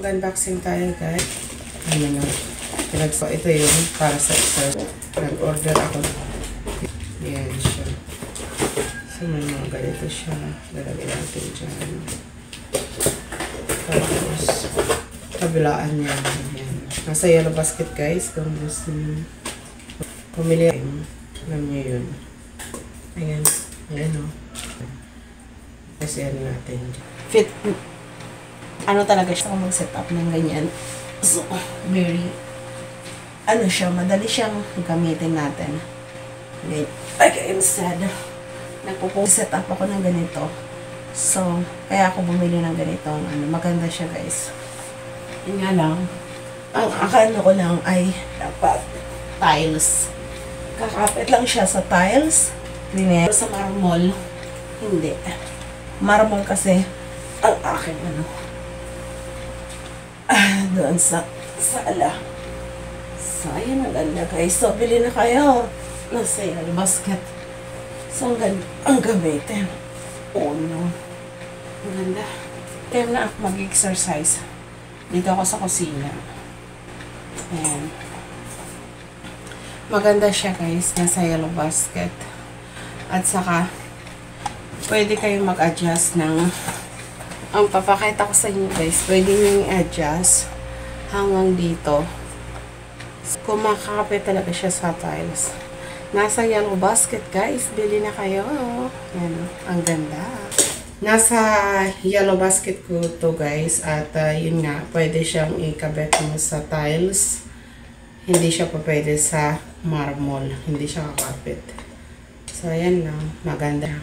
Mag-unboxing tayo guys. Ano na. Ito yung para sa isa. Nag-order ako. Yan siya. So may mga ganito siya. Lalagay natin dyan. Tapos kabilaan niya. Yan. Nasa yellow basket guys. Kung gusto nyo pumili. Alam nyo yun. Ayan. Ayan o. Kasi ano natin. Fit. Ano talaga siya kung mag-set up ng ganyan. So, very, ano siya, madali siyang gamitin natin. Like, instead, nagpo-set up ako ng ganito. So, kaya ako bumili ng ganito. Ano, maganda siya, guys. Yun nga lang, ang akala ko lang ay dapat tiles. Kakapit lang siya sa tiles. Pero sa marmol, hindi. Marmol kasi, ang aking ano, doon sa sala. So, ayan ang ganda guys. So, bili na kayo. Nasa yellow basket. So, ang gamitin. Oh no. Ang ganda. Time na ako mag-exercise. Dito ako sa kusina. Ayan. Maganda siya guys. Nasa yellow basket. At saka, pwede kayong mag-adjust ng ang papakita ko sa inyo guys, pwede nyo i-adjust hanggang dito. Kumakapit talaga siya sa tiles. Nasa yellow basket guys, bili na kayo. Yan, ang ganda. Nasa yellow basket ko to guys, at yun nga, pwede siyang ikabit mo sa tiles. Hindi siya pa pwede sa marmol. Hindi siya kakapit. So ayan lang, maganda.